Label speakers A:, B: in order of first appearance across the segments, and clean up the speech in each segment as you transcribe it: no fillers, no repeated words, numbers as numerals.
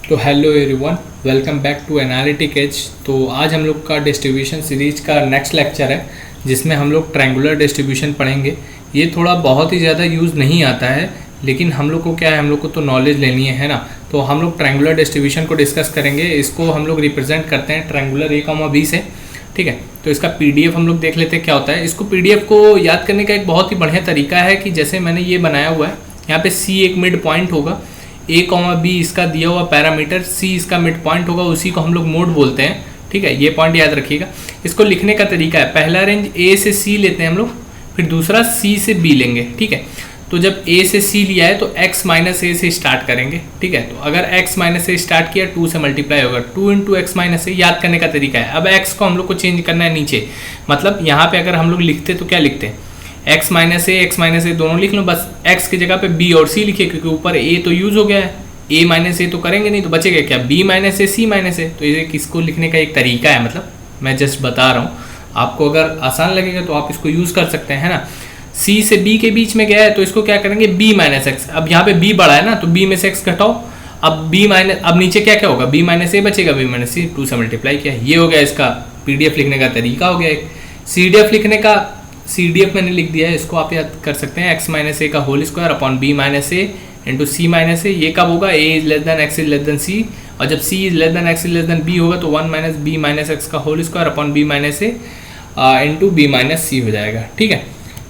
A: तो hello everyone, welcome back to analytic edge. तो आज हम लोग का डिस्ट्रीब्यूशन सीरीज का नेक्स्ट लेक्चर है जिसमें हम लोग ट्रायंगुलर डिस्ट्रीब्यूशन पढ़ेंगे। ये थोड़ा बहुत ही ज़्यादा यूज़ नहीं आता है, लेकिन हम लोग को क्या है, हम लोग को तो नॉलेज लेनी है ना। तो हम लोग ट्रायंगुलर डिस्ट्रीब्यूशन को डिस्कस करेंगे। इसको हम लोग रिप्रेजेंट करते हैं ट्रायंगुलर A, B से। ठीक है, तो इसका PDF हम लोग देख लेते हैं क्या होता है। इसको PDF को याद करने का एक बहुत ही बढ़िया तरीका है कि जैसे मैंने ये बनाया हुआ है, यहाँ पे C एक मिड पॉइंट होगा, A, B इसका दिया हुआ पैरामीटर, C इसका मिड पॉइंट होगा, उसी को हम लोग मोड बोलते हैं। ठीक है, ये पॉइंट याद रखिएगा। इसको लिखने का तरीका है, पहला रेंज A से C लेते हैं हम लोग, फिर दूसरा C से B लेंगे। ठीक है, तो जब A से C लिया है तो x माइनस A से स्टार्ट करेंगे। ठीक है, तो अगर x माइनस A स्टार्ट किया 2 से मल्टीप्लाई होगा, 2 इंटू एक्स माइनस A। याद करने का तरीका है। अब x को हम लोग को चेंज करना है नीचे, मतलब यहाँ पे अगर हम लोग लिखते तो क्या लिखते हैं, x माइनस ए दोनों लिख लो, बस x की जगह पे b और c लिखिए, क्योंकि ऊपर a तो यूज हो गया है। a माइनस ए तो करेंगे नहीं, तो बचेगा क्या, b माइनस ए, c माइनस ए। तो ये किसको लिखने का एक तरीका है, मतलब मैं जस्ट बता रहा हूँ आपको। अगर आसान लगेगा तो आप इसको यूज कर सकते हैं ना। c से b के बीच में गया है तो इसको क्या करेंगे, b माइनस एक्स। अब यहाँ पे b बड़ा है ना, तो b में से x घटाओ। अब b माइनस, अब नीचे क्या क्या होगा, b माइनस ए बचेगा, b माइनस सी, 2 से मल्टीप्लाई किया। ये हो गया इसका PDF लिखने का तरीका हो गया। एक CDF लिखने का, CDF मैंने लिख दिया है, इसको आप याद कर सकते हैं, x माइनस ए का whole square upon b minus a into c minus a. ये कब होगा, a is less than x is less than c, और जब c is less than x is less than b होगा तो 1 minus b minus x का whole square upon b minus a into b minus c हो जाएगा। ठीक है,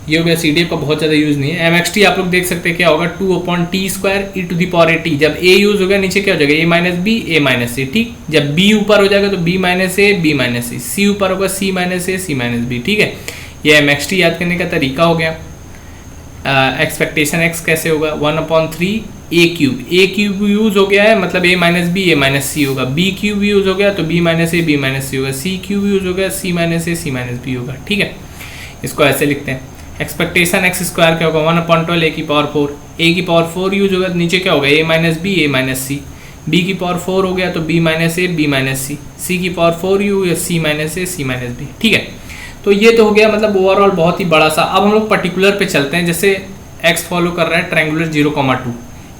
A: ये हो गया। CDF का बहुत ज़्यादा यूज़ नहीं है। MXT आप लोग देख सकते हैं क्या होगा, 2 upon t square e to the power a t. जब a यूज हो गया नीचे क्या हो जाएगा, a minus b a minus c. ठीक, जब b ऊपर हो जाएगा तो b minus a b minus c, c ऊपर होगा c minus a c minus b. ठीक है, ये MXT याद करने का तरीका हो गया। एक्सपेक्टेशन x कैसे होगा, 1/3 a क्यूब यूज हो गया है, मतलब a minus b a minus c होगा। b क्यूब यूज हो गया तो b minus a b minus c होगा। c क्यूब यूज हो गया, c minus a c minus b होगा। ठीक है, इसको ऐसे लिखते हैं। एक्सपेक्टेशन x स्क्वायर क्या होगा, 1/12 a की पावर 4। a की पावर 4 यूज होगा तो नीचे क्या होगा, a minus b a minus c. b की पावर 4 हो गया तो b minus a b minus c, c की पावर 4 यू या c minus a c minus b. ठीक है, तो ये तो हो गया, मतलब ओवरऑल बहुत ही बड़ा सा। अब हम लोग पर्टिकुलर पे चलते हैं। जैसे x फॉलो कर रहा है ट्रायंगुलर 0,2,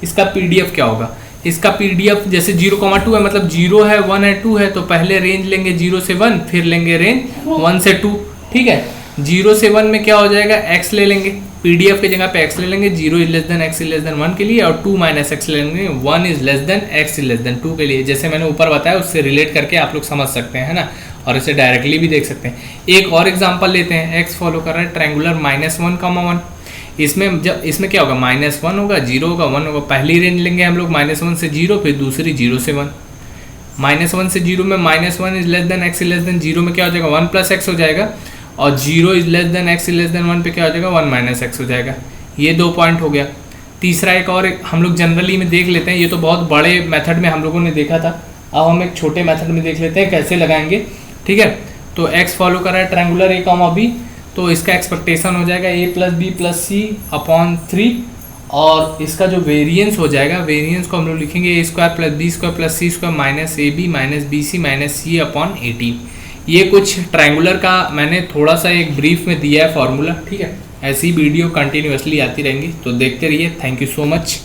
A: इसका PDF क्या होगा। इसका PDF जैसे 0,2 है, मतलब 0 है, 1 है, 2 है, तो पहले रेंज लेंगे 0 से 1, फिर लेंगे रेंज 1 से 2। ठीक है, 0 से 1 में क्या हो जाएगा, x ले लेंगे, PDF की जगह पे x ले लेंगे, 0 is less than x is less then 1 के लिए, और 2 माइनस एक्स ले लेंगे, 1 is less than x is less then 2 के लिए। जैसे मैंने ऊपर बताया उससे रिलेट करके आप लोग समझ सकते हैं ना, और इसे डायरेक्टली भी देख सकते हैं। एक और एग्जांपल लेते हैं। x फॉलो कर रहा है ट्रायंगुलर -1,1। इसमें जब इसमें क्या होगा, -1 होगा, 0 होगा, 1 होगा। पहली रेंज लेंगे हम लोग -1 से 0, फिर दूसरी 0 से 1। -1 से 0 में -1 is less than x is less then 0 में क्या हो जाएगा, 1 प्लस एक्स हो जाएगा, और 0 is less than x is less then 1 पे क्या हो जाएगा, 1 माइनस एक्स हो जाएगा। ये 2 पॉइंट हो गया। तीसरा एक और हम लोग जनरली में देख लेते हैं, ये तो बहुत बड़े मेथड में हम लोगों ने देखा था, अब हम एक छोटे मेथड में देख लेते हैं कैसे लगाएंगे। ठीक है, तो x फॉलो कर रहा है ट्रायंगुलर A, B, तो इसका एक्सपेक्टेशन हो जाएगा a plus b plus c upon 3, और इसका जो वेरिएंस हो जाएगा, वेरिएंस को हम लोग लिखेंगे a square plus b square plus c square minus a b minus b c minus c upon 18। ये कुछ ट्रायंगुलर का मैंने थोड़ा सा एक ब्रीफ में दिया है फॉर्मूला। ठीक है, ऐसी वीडियो कंटिन्यूअसली आती रहेंगी, तो देखते रहिए। Thank you so much.